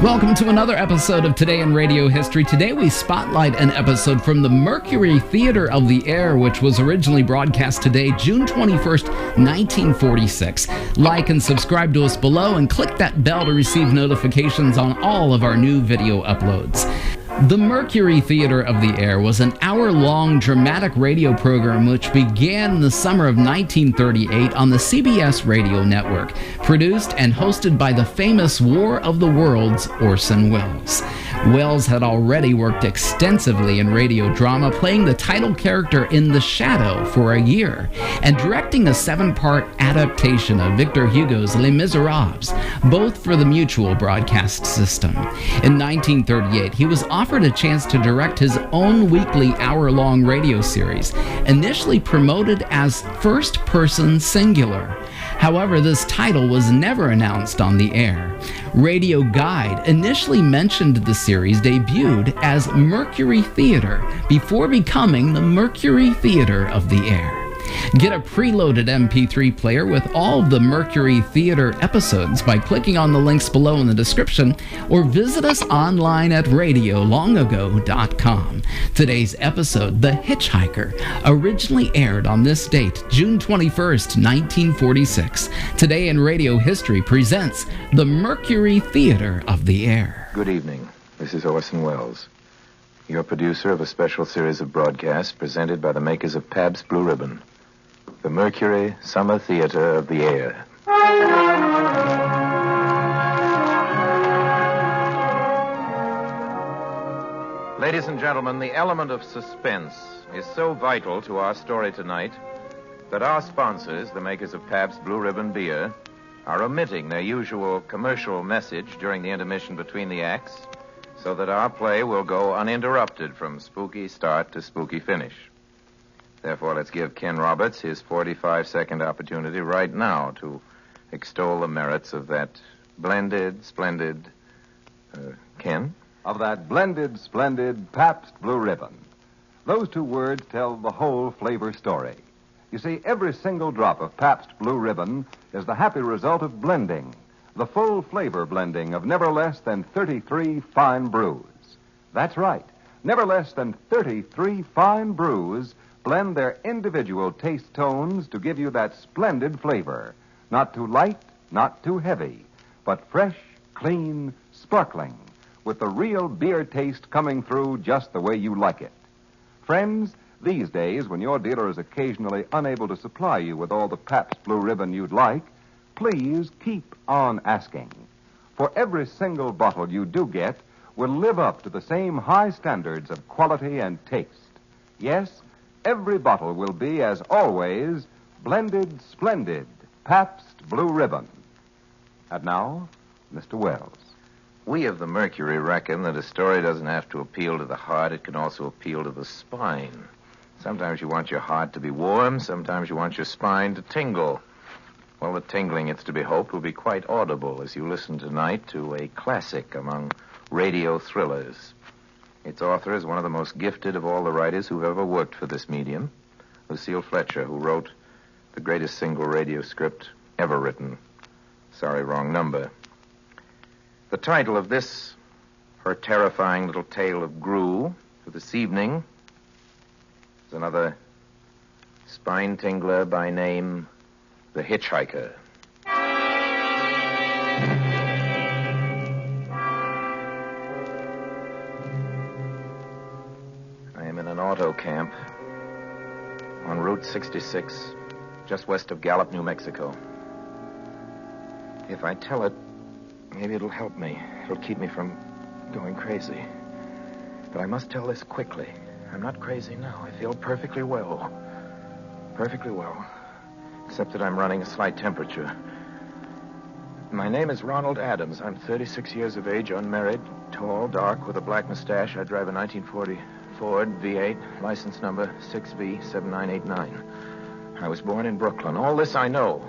Welcome to another episode of Today in Radio History. Today we spotlight an episode from the Mercury Theatre of the Air, which was originally broadcast today, June 21st, 1946. Like and subscribe to us below and click that bell to receive notifications on all of our new video uploads. The Mercury Theatre of the Air was an hour-long dramatic radio program which began in the summer of 1938 on the CBS Radio network, produced and hosted by the famous War of the Worlds Orson Welles. Welles had already worked extensively in radio drama, playing the title character in The Shadow for a year, and directing a 7-part adaptation of Victor Hugo's Les Miserables, both for the Mutual broadcast system. In 1938, he was offered a chance to direct his own weekly hour-long radio series, initially promoted as First Person Singular. However, this title was never announced on the air. Radio Guide initially mentioned the series debuted as Mercury Theatre before becoming the Mercury Theatre of the Air. Get a preloaded MP3 player with all of the Mercury Theatre episodes by clicking on the links below in the description, or visit us online at RadioLongAgo.com. Today's episode, The Hitchiker, originally aired on this date, June 21st, 1946. Today in Radio History presents the Mercury Theatre of the Air. Good evening. This is Orson Welles, your producer of a special series of broadcasts presented by the makers of Pabst Blue Ribbon. The Mercury Summer Theatre of the Air. Ladies and gentlemen, the element of suspense is so vital to our story tonight that our sponsors, the makers of Pabst Blue Ribbon beer, are omitting their usual commercial message during the intermission between the acts so that our play will go uninterrupted from spooky start to spooky finish. Therefore, let's give Ken Roberts his 45-second opportunity right now to extol the merits of that blended, splendid... Ken? Of that blended, splendid Pabst Blue Ribbon. Those two words tell the whole flavor story. You see, every single drop of Pabst Blue Ribbon is the happy result of blending, the full flavor blending of never less than 33 fine brews. That's right, never less than 33 fine brews blend their individual taste tones to give you that splendid flavor. Not too light, not too heavy, but fresh, clean, sparkling, with the real beer taste coming through just the way you like it. Friends, these days, when your dealer is occasionally unable to supply you with all the Pabst Blue Ribbon you'd like, please keep on asking. For every single bottle you do get will live up to the same high standards of quality and taste. Yes, every bottle will be, as always, blended, splendid Pabst Blue Ribbon. And now, Mr. Welles. We of the Mercury reckon that a story doesn't have to appeal to the heart, it can also appeal to the spine. Sometimes you want your heart to be warm, sometimes you want your spine to tingle. Well, the tingling, it's to be hoped, will be quite audible as you listen tonight to a classic among radio thrillers. Its author is one of the most gifted of all the writers who've ever worked for this medium, Lucille Fletcher, who wrote the greatest single radio script ever written. Sorry, wrong number. The title of this, her terrifying little tale of Gru for this evening, is another spine tingler by name The Hitchiker. Auto camp on Route 66, just west of Gallup, New Mexico. If I tell it, maybe it'll help me. It'll keep me from going crazy. But I must tell this quickly. I'm not crazy now. I feel perfectly well. Perfectly well. Except that I'm running a slight temperature. My name is Ronald Adams. I'm 36 years of age, unmarried, tall, dark, with a black mustache. I drive a 1940 Ford V8, license number 6B7989. I was born in Brooklyn. All this I know.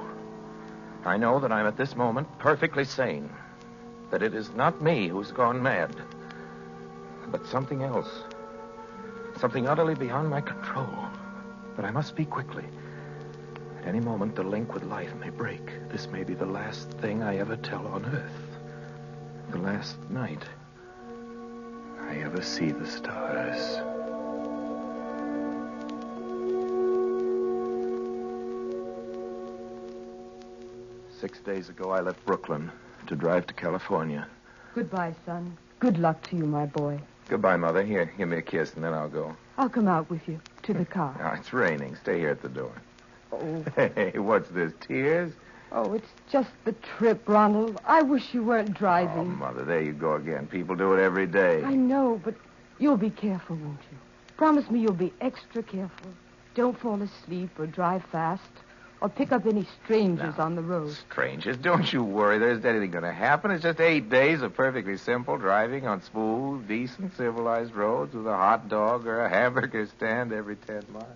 I know that I'm at this moment perfectly sane. That it is not me who's gone mad, but something else. Something utterly beyond my control. But I must speak quickly. At any moment, the link with life may break. This may be the last thing I ever tell on Earth. The last night I ever see the stars. Six days ago, I left Brooklyn to drive to California. Goodbye, son. Good luck to you, my boy. Goodbye, Mother. Here, give me a kiss, and then I'll go. I'll come out with you to the car. Oh, it's raining. Stay here at the door. Oh. Hey, what's this, tears? Oh, it's just the trip, Ronald. I wish you weren't Oh, driving. Mother, there you go again. People do it every day. I know, but you'll be careful, won't you? Promise me you'll be extra careful. Don't fall asleep or drive fast or pick up any strangers on the road. Strangers? Don't you worry. There isn't anything going to happen. It's just 8 days of perfectly simple driving on smooth, decent, civilized roads with a hot dog or a hamburger stand every 10 miles.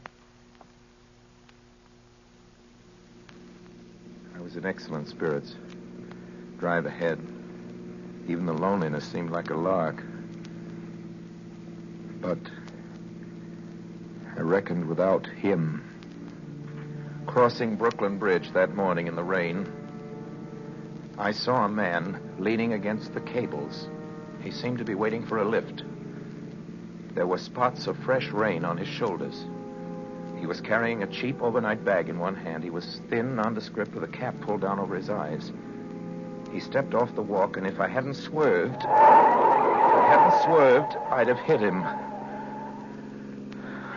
I was in excellent spirits. Drive ahead. Even the loneliness seemed like a lark. But I reckoned without him. Crossing Brooklyn Bridge that morning in the rain, I saw a man leaning against the cables. He seemed to be waiting for a lift. There were spots of fresh rain on his shoulders. He was carrying a cheap overnight bag in one hand. He was thin, nondescript, with a cap pulled down over his eyes. He stepped off the walk, and if I hadn't swerved, I'd have hit him.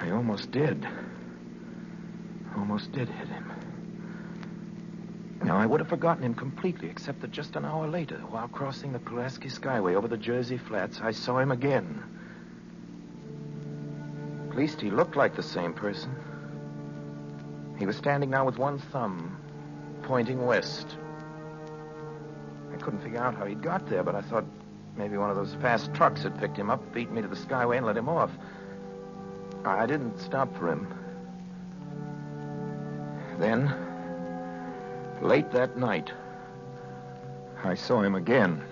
I almost did. Almost did hit him. Now, I would have forgotten him completely, except that just an hour later, while crossing the Pulaski Skyway over the Jersey Flats, I saw him again. At least he looked like the same person. He was standing now with one thumb pointing west. I couldn't figure out how he'd got there, but I thought maybe one of those fast trucks had picked him up, beat me to the Skyway, and let him off. I didn't stop for him. Then, late that night, I saw him again.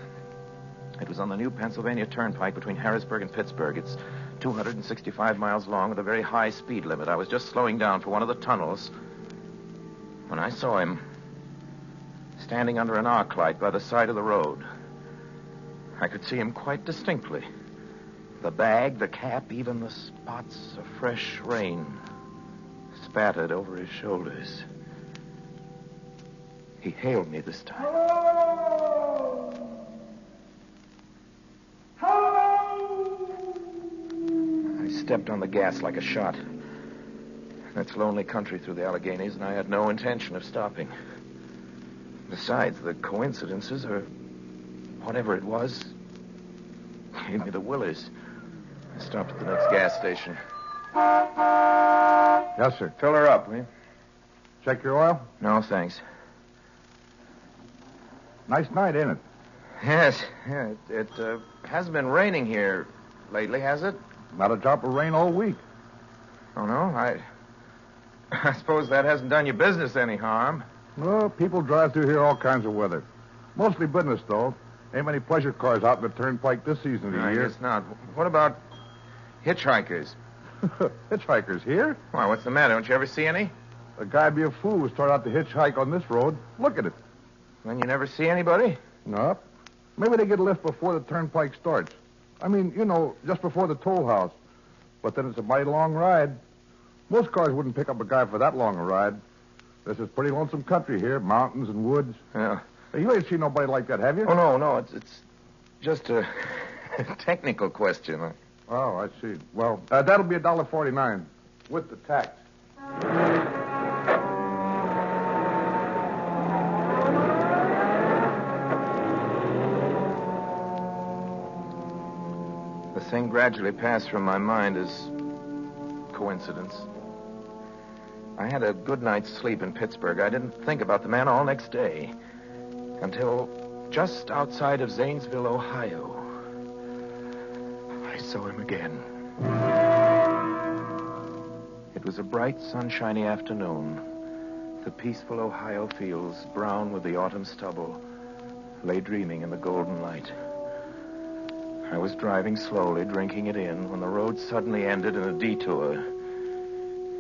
It was on the new Pennsylvania Turnpike between Harrisburg and Pittsburgh. It's 265 miles long with a very high speed limit. I was just slowing down for one of the tunnels when I saw him standing under an arc light by the side of the road. I could see him quite distinctly. The bag, the cap, even the spots of fresh rain spattered over his shoulders. He hailed me this time. Hello! Hello! I stepped on the gas like a shot. That's lonely country through the Alleghenies, and I had no intention of stopping. Besides, the coincidences, or whatever it was, gave me the willies. I stopped at the next gas station. Yes, sir. Fill her up, will you? Check your oil? No, thanks. Nice night, ain't it? Yes, yeah, it hasn't been raining here lately, has it? Not a drop of rain all week. Oh, no? I suppose that hasn't done your business any harm. Well, people drive through here all kinds of weather. Mostly business, though. Ain't many pleasure cars out in the turnpike this season of the year. I guess not. What about hitchhikers? Hitchhikers here? Why, what's the matter? Don't you ever see any? A guy'd be a fool to start out to hitchhike on this road. Look at it. Then you never see anybody? No. Maybe they get a lift before the turnpike starts. I mean, you know, just before the toll house. But then it's a mighty long ride. Most cars wouldn't pick up a guy for that long a ride. This is pretty lonesome country here, mountains and woods. Yeah. Hey, you ain't seen nobody like that, have you? Oh, no. It's just a technical question. Oh, I see. Well, that'll be $1.49 with the tax. The thing gradually passed from my mind as coincidence. I had a good night's sleep in Pittsburgh. I didn't think about the man all next day until just outside of Zanesville, Ohio, I saw him again. It was a bright, sunshiny afternoon. The peaceful Ohio fields, brown with the autumn stubble, lay dreaming in the golden light. I was driving slowly, drinking it in, when the road suddenly ended in a detour.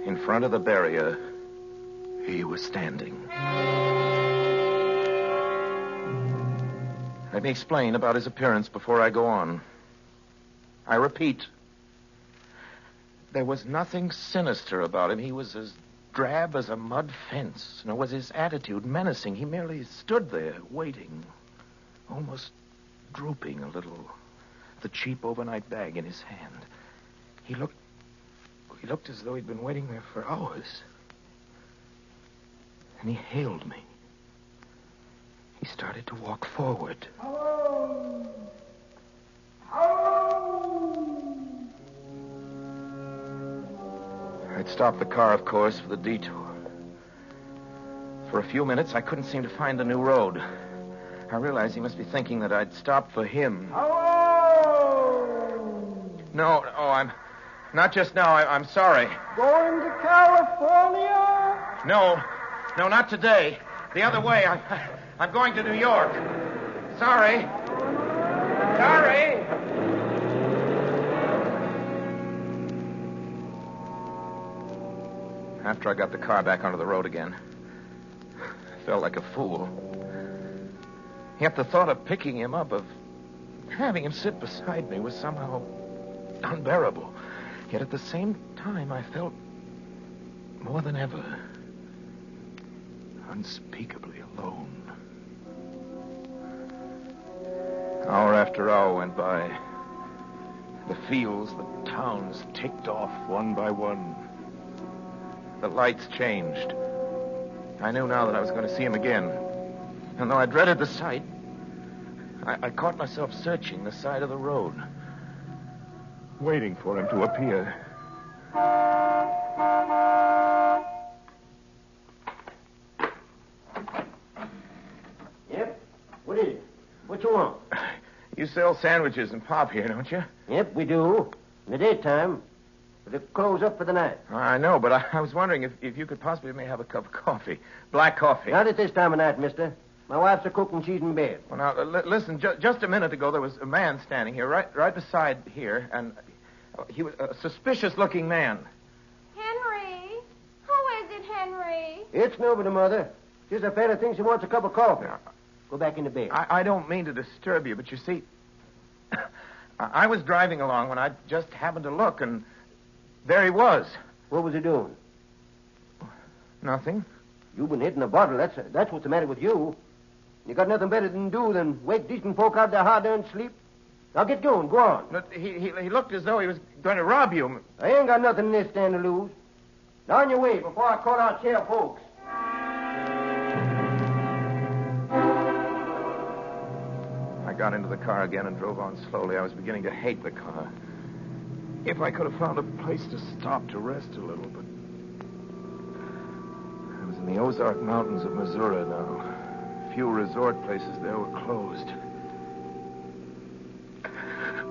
In front of the barrier, he was standing. Let me explain about his appearance before I go on. I repeat, there was nothing sinister about him. He was as drab as a mud fence, nor was his attitude menacing. He merely stood there, waiting, almost drooping a little, the cheap overnight bag in his hand. He looked as though he'd been waiting there for hours. And he hailed me. He started to walk forward. Hello! Hello! I'd stopped the car, of course, for the detour. For a few minutes, I couldn't seem to find the new road. I realized he must be thinking that I'd stopped for him. Hello! No, I'm... Not just now. I'm sorry. Going to California? No, not today. The other way. I'm going to New York. Sorry. After I got the car back onto the road again, I felt like a fool. Yet the thought of picking him up, of having him sit beside me, was somehow unbearable. Yet at the same time, I felt more than ever unspeakably alone. Hour after hour went by. The fields, the towns ticked off one by one. The lights changed. I knew now that I was going to see him again. And though I dreaded the sight, I caught myself searching the side of the road, waiting for him to appear. Yep. What is it? What you want? You sell sandwiches and pop here, don't you? Yep, we do. In the daytime. But they close up for the night. I know, but I was wondering if you could possibly may have a cup of coffee. Black coffee. Not at this time of night, mister. My wife's a cook and she's in bed. Well, now, listen, just a minute ago, there was a man standing here, right beside here, and he was a suspicious-looking man. Henry? Who is it, Henry? It's nobody, Mother. Just a fella thinks he wants a cup of coffee. Now, go back into bed. I don't mean to disturb you, but you see, I was driving along when I just happened to look, and there he was. What was he doing? Nothing. You've been hitting a bottle. That's what's the matter with you. You got nothing better than do than wake decent folk out of their hard-earned sleep. Now get going. Go on. But he looked as though he was going to rob you. I ain't got nothing in this stand to lose. Now on your way before I call out Sheriff Folks. I got into the car again and drove on slowly. I was beginning to hate the car. If I could have found a place to stop to rest a little, but I was in the Ozark Mountains of Missouri now. Few resort places there were closed.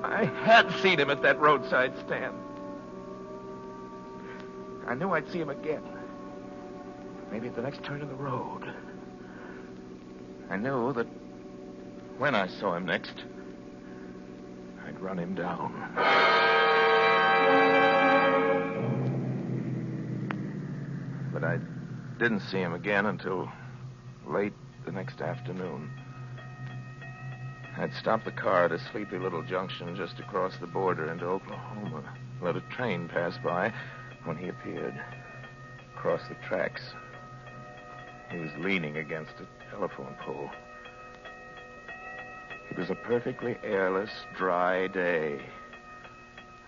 I had seen him at that roadside stand. I knew I'd see him again. Maybe at the next turn of the road. I knew that when I saw him next, I'd run him down. But I didn't see him again until late the next afternoon. I'd stopped the car at a sleepy little junction just across the border into Oklahoma. Let a train pass by when he appeared. Across the tracks. He was leaning against a telephone pole. It was a perfectly airless, dry day.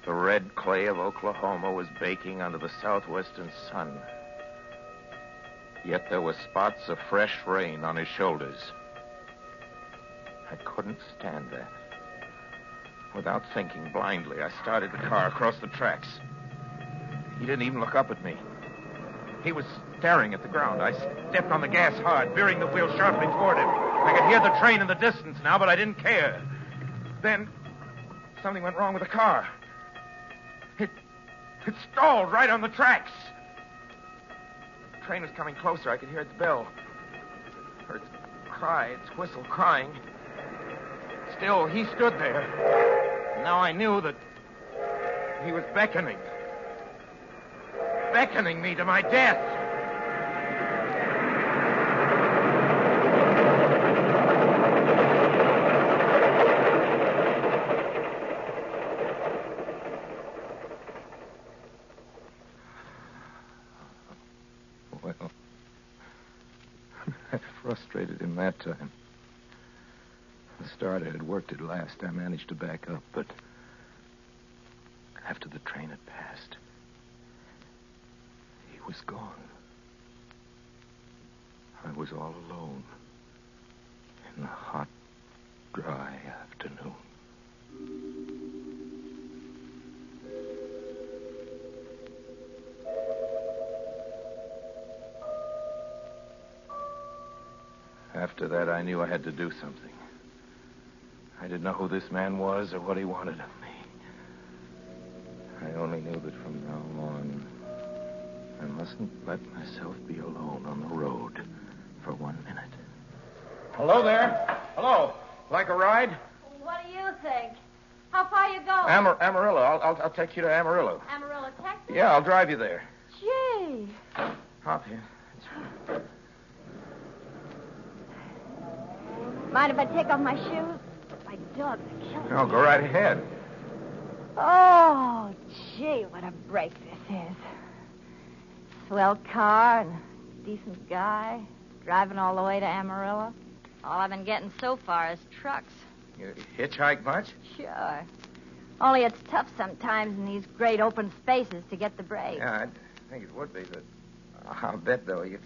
The red clay of Oklahoma was baking under the southwestern sun. Yet there were spots of fresh rain on his shoulders. I couldn't stand that. Without thinking, blindly, I started the car across the tracks. He didn't even look up at me. He was staring at the ground. I stepped on the gas hard, veering the wheel sharply toward him. I could hear the train in the distance now, but I didn't care. Then, something went wrong with the car. It stalled right on the tracks. The train was coming closer. I could hear its bell. Heard its cry, its whistle crying. Still, he stood there. And now I knew that he was beckoning. beckoning me to my death. Well, I frustrated him that time. The start I had worked at last, I managed to back up, but after the train had passed, he was gone. I was all alone in the hot, dry afternoon. After that, I knew I had to do something. I didn't know who this man was or what he wanted of me. I only knew that from now on, I mustn't let myself be alone on the road for 1 minute. Hello there. Hello. Like a ride? What do you think? How far you going? Amarillo. I'll take you to Amarillo. Amarillo, Texas? Yeah, I'll drive you there. Gee. Hop here. Mind if I take off my shoes? My dogs are killing me. No, go right ahead. Oh, gee, what a break this is. Swell car and a decent guy driving all the way to Amarillo. All I've been getting so far is trucks. You hitchhike much? Sure. Only it's tough sometimes in these great open spaces to get the break. Yeah, I think it would be, but I'll bet, though, if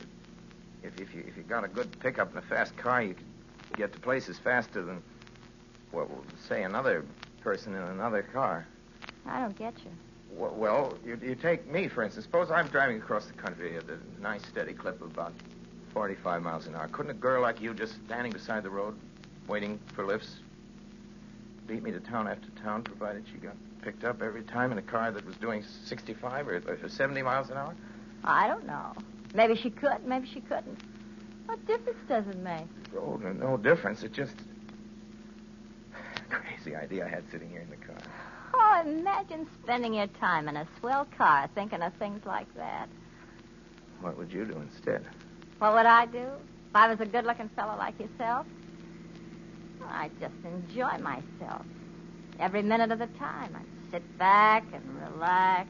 you got a good pickup and a fast car, you could get to places faster than, well, say, another person in another car. I don't get you. Well, you take me, for instance. Suppose I'm driving across the country at a nice, steady clip of about 45 miles an hour. Couldn't a girl like you just standing beside the road, waiting for lifts, beat me to town after town, provided she got picked up every time in a car that was doing 65 or 70 miles an hour? I don't know. Maybe she could, maybe she couldn't. What difference does it make? Oh, no difference. It just... Crazy idea I had sitting here in the car. Oh, imagine spending your time in a swell car thinking of things like that. What would you do instead? What would I do if I was a good-looking fellow like yourself? Well, I'd just enjoy myself. Every minute of the time. I'd sit back and relax.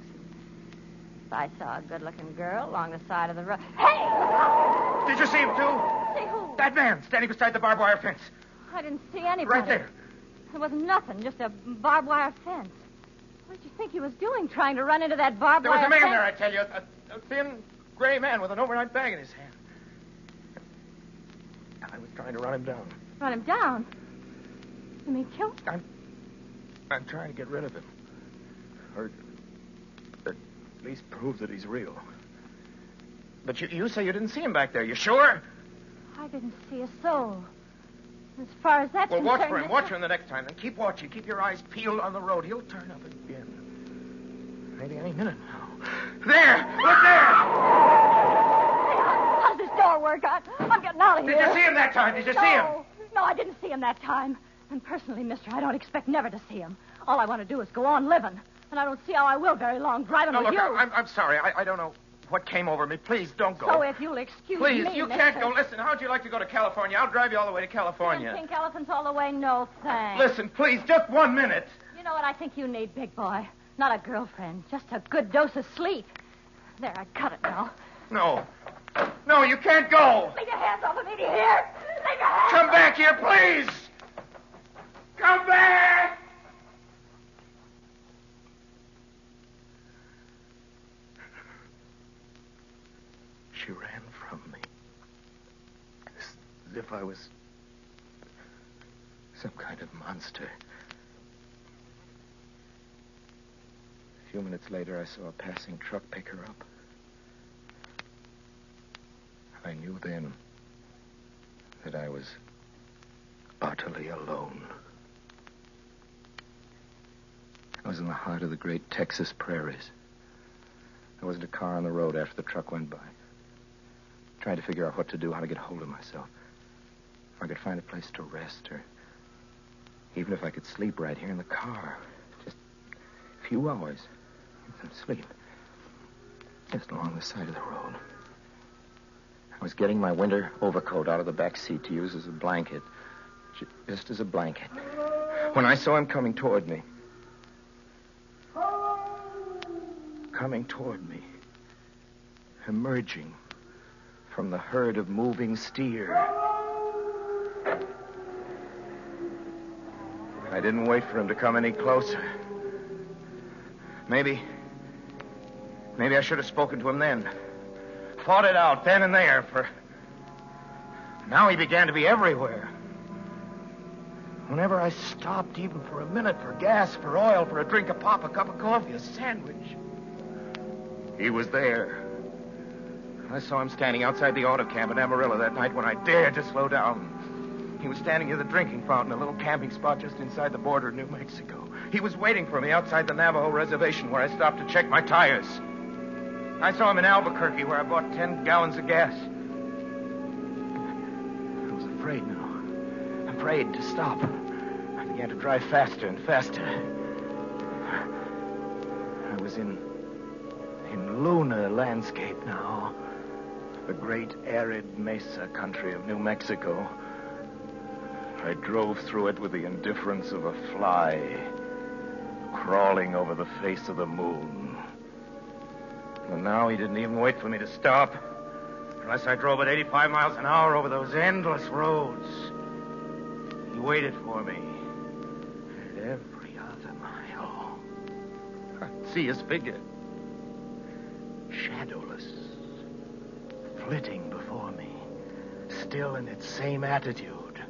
If I saw a good-looking girl along the side of the road... Hey! Did you see him, too? See who? That man standing beside the barbed wire fence. I didn't see anybody. Right there. There wasn't nothing, just a barbed wire fence. What did you think he was doing, trying to run into that barbed wire fence? There was a man there, I tell you. A thin, gray man with an overnight bag in his hand. I was trying to run him down. Run him down? You mean kill him? I'm trying to get rid of him. Or at least prove that he's real. But you say you didn't see him back there. You sure? I didn't see a soul. As far as that's concerned... Well, watch for him. Watch for him the next time. Then keep watching. Keep your eyes peeled on the road. He'll turn up again. Maybe any minute now. There! Look there! Hey, how's this door work? I'm getting out of here. Did you see him that time? Did you see him? No, I didn't see him that time. And personally, mister, I don't expect never to see him. All I want to do is go on living. And I don't see how I will very long driving with look, you. I'm sorry. I don't know what came over me. Please, don't go. So if you'll excuse me, Please, you mister... can't go. Listen, how'd you like to go to California? I'll drive you all the way to California. Pink elephants all the way? No, thanks. Listen, please, just 1 minute. You know what I think you need, big boy? Not a girlfriend, just a good dose of sleep. There, I cut it now. No. No, you can't go. Leave your hands off of me, do you hear? Leave your hands Come back here, please. Come back. She ran from me. As if I was some kind of monster. A few minutes later, I saw a passing truck pick her up. I knew then that I was utterly alone. I was in the heart of the great Texas prairies. There wasn't a car on the road after the truck went by. Trying to figure out what to do, how to get hold of myself. If I could find a place to rest, or even if I could sleep right here in the car. Just a few hours. Sleep. just along the side of the road. I was getting my winter overcoat out of the back seat to use as a blanket. Just as a blanket. When I saw him coming toward me. Coming toward me. Emerging from the herd of moving steer. I didn't wait for him to come any closer. Maybe I should have spoken to him then. Fought it out then and there, for now he began to be everywhere. Whenever I stopped, even for a minute, for gas, for oil, for a drink, a pop, a cup of coffee, a sandwich, he was there. I saw him standing outside the auto camp in Amarillo that night when I dared to slow down. He was standing near the drinking fountain, a little camping spot just inside the border of New Mexico. He was waiting for me outside the Navajo reservation where I stopped to check my tires. I saw him in Albuquerque where I bought 10 gallons of gas. I was afraid now. Afraid to stop. I began to drive faster and faster. I was in lunar landscape now. The great arid mesa country of New Mexico. I drove through it with the indifference of a fly crawling over the face of the moon. And now he didn't even wait for me to stop, unless I drove at 85 miles an hour over those endless roads. He waited for me at every other mile. I'd see his figure, shadowless, flitting before me, still in its same attitude,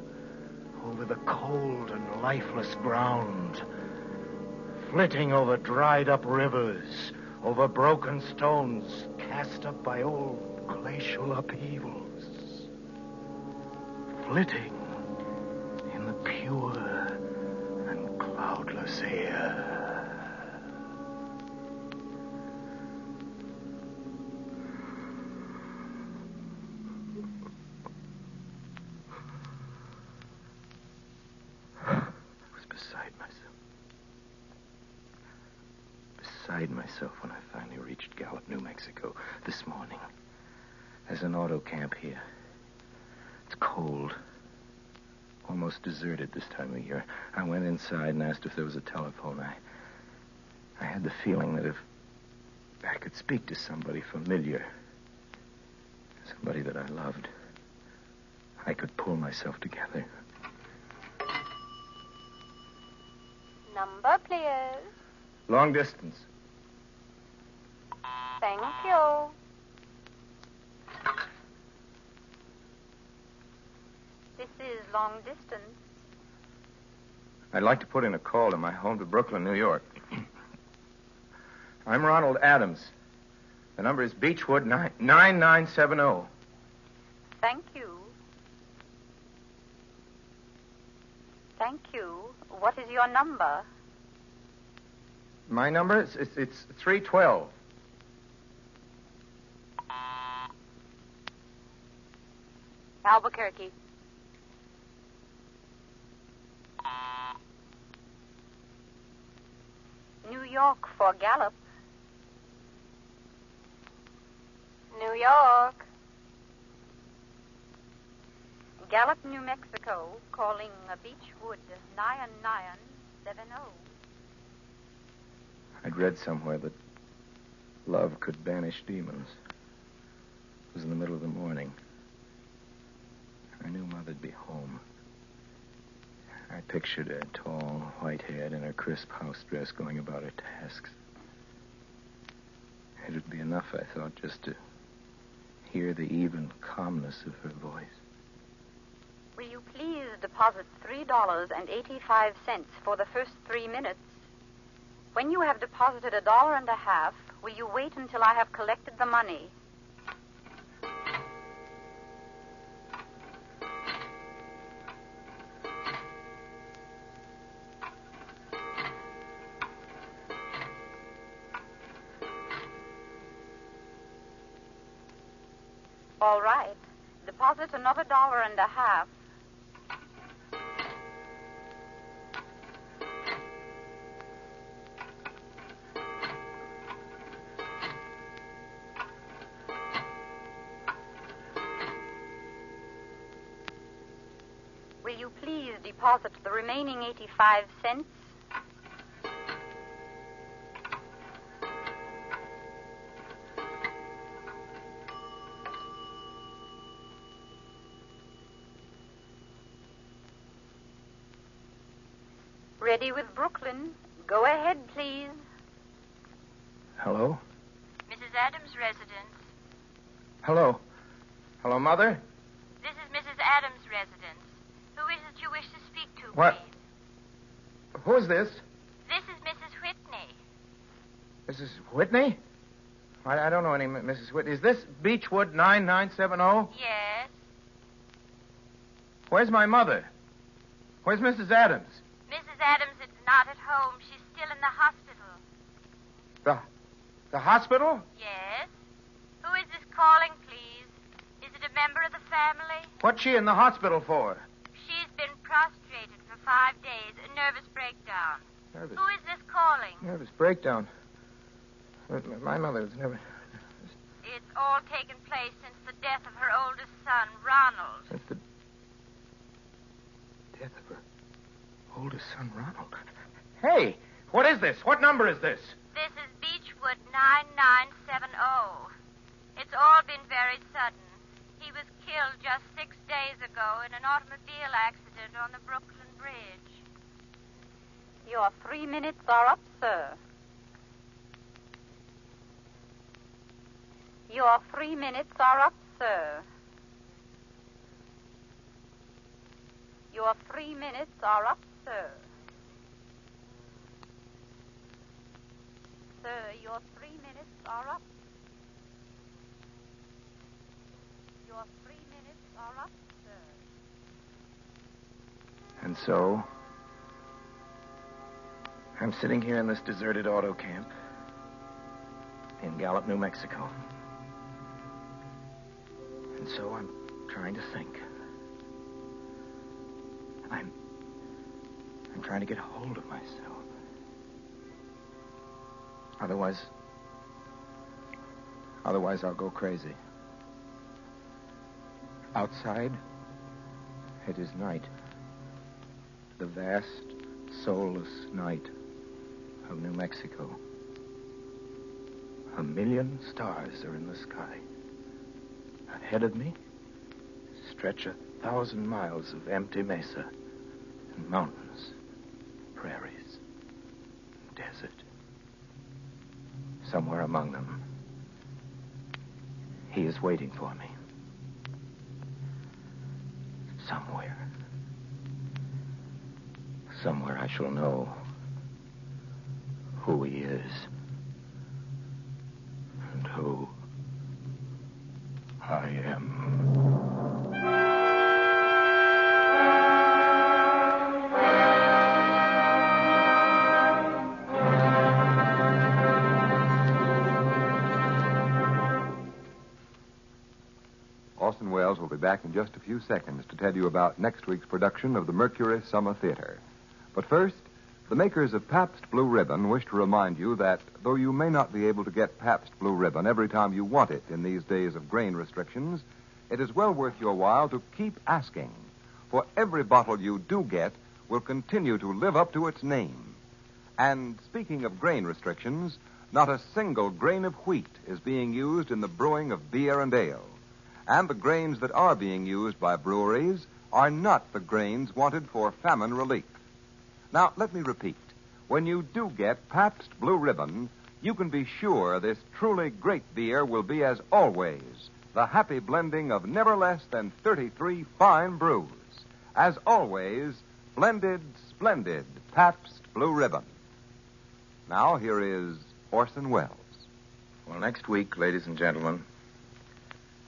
over the cold and lifeless ground, flitting over dried-up rivers, over broken stones cast up by old glacial upheavals, flitting in the pure and cloudless air. Myself when I finally reached Gallup, New Mexico this morning. There's an auto camp here. It's cold. Almost deserted this time of year. I went inside and asked if there was a telephone. I had the feeling that if I could speak to somebody familiar, somebody that I loved, I could pull myself together. Number, please. Long distance. Thank you. This is long distance. I'd like to put in a call to my home to Brooklyn, New York. I'm Ronald Adams. The number is Beechwood 9970. Thank you. Thank you. What is your number? My number is it's 312. Albuquerque. New York for Gallup. New York. Gallup, New Mexico, calling Beechwood 9970. I'd read somewhere that love could banish demons. It was in the middle of the morning. I knew Mother'd be home. I pictured her tall, white-haired, in her crisp house dress going about her tasks. It would be enough, I thought, just to hear the even calmness of her voice. Will you please deposit $3.85 for the first 3 minutes? When you have deposited $1.50, will you wait until I have collected the money? All right. Deposit another $1.50. will you please deposit the remaining 85 cents? Ready with Brooklyn. Go ahead, please. Hello? Mrs. Adams' residence. Hello? Hello, Mother? This is Mrs. Adams' residence. Who is it you wish to speak to, What? please? Who is this? This is Mrs. Whitney. Mrs. Whitney? I don't know any Mrs. Whitney. Is this Beechwood 9970? Yes. Where's my mother? Where's Mrs. Adams? Mrs. Adams is not at home. She's still in the hospital. The hospital? Yes. Who is this calling, please? Is it a member of the family? What's she in the hospital for? She's been prostrated for 5 days. A nervous breakdown. Nervous. Who is this calling? Nervous breakdown. My mother's never... It's all taken place since the death of her oldest son, Ronald. Since the death of her oldest son, Ronald. Hey, what is this? What number is this? This is Beechwood 9970. It's all been very sudden. He was killed just 6 days ago in an automobile accident on the Brooklyn Bridge. Your 3 minutes are up, sir. Your 3 minutes are up, sir. Your 3 minutes are up, sir. Sir, your 3 minutes are up. Your 3 minutes are up, sir. And so, I'm sitting here in this deserted auto camp in Gallup, New Mexico. And so I'm trying to think. I'm trying to get a hold of myself. Otherwise I'll go crazy. Outside, it is night. The vast, soulless night of New Mexico. 1 million stars are in the sky. Ahead of me stretch 1,000 miles of empty mesa and mountains, prairies, and desert. Somewhere among them, he is waiting for me. Somewhere I shall know who he is and who I am. Orson Welles will be back in just a few seconds to tell you about next week's production of the Mercury Summer Theatre. But first, the makers of Pabst Blue Ribbon wish to remind you that though you may not be able to get Pabst Blue Ribbon every time you want it in these days of grain restrictions, it is well worth your while to keep asking. For every bottle you do get will continue to live up to its name. And speaking of grain restrictions, not a single grain of wheat is being used in the brewing of beer and ale. And the grains that are being used by breweries are not the grains wanted for famine relief. Now, let me repeat. When you do get Pabst Blue Ribbon, you can be sure this truly great beer will be, as always, the happy blending of never less than 33 fine brews. As always, blended, splendid Pabst Blue Ribbon. Now, here is Orson Welles. Well, next week, ladies and gentlemen,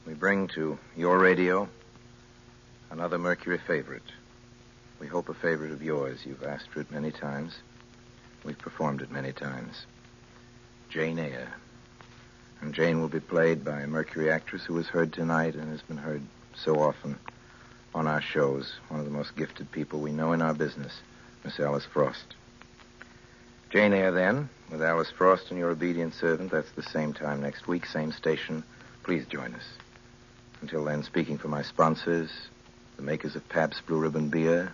we bring to your radio another Mercury favorite. We hope a favorite of yours. You've asked for it many times. We've performed it many times. Jane Eyre. And Jane will be played by a Mercury actress who was heard tonight and has been heard so often on our shows. One of the most gifted people we know in our business, Miss Alice Frost. Jane Eyre, then, with Alice Frost and your obedient servant. That's the same time next week, same station. Please join us. Until then, speaking for my sponsors, the makers of Pabst Blue Ribbon beer.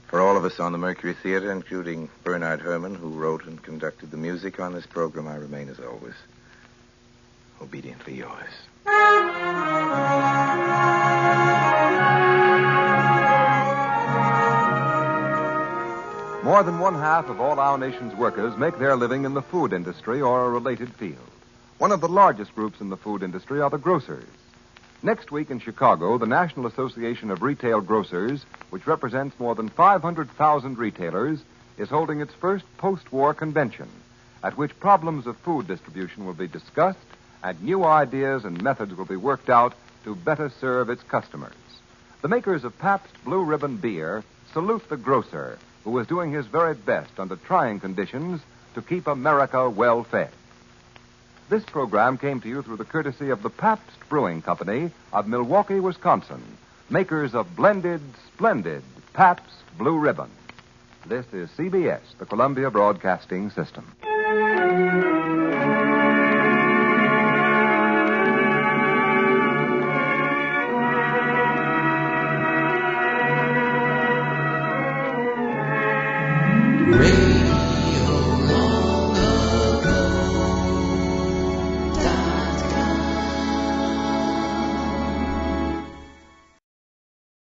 For all of us on the Mercury Theatre, including Bernard Herrmann, who wrote and conducted the music on this program, I remain, as always, obediently yours. More than 1/2 of all our nation's workers make their living in the food industry or a related field. One of the largest groups in the food industry are the grocers. Next week in Chicago, the National Association of Retail Grocers, which represents more than 500,000 retailers, is holding its first post-war convention, at which problems of food distribution will be discussed and new ideas and methods will be worked out to better serve its customers. The makers of Pabst Blue Ribbon beer salute the grocer, who is doing his very best under trying conditions to keep America well fed. This program came to you through the courtesy of the Pabst Brewing Company of Milwaukee, Wisconsin, makers of blended, splendid Pabst Blue Ribbon. This is CBS, the Columbia Broadcasting System.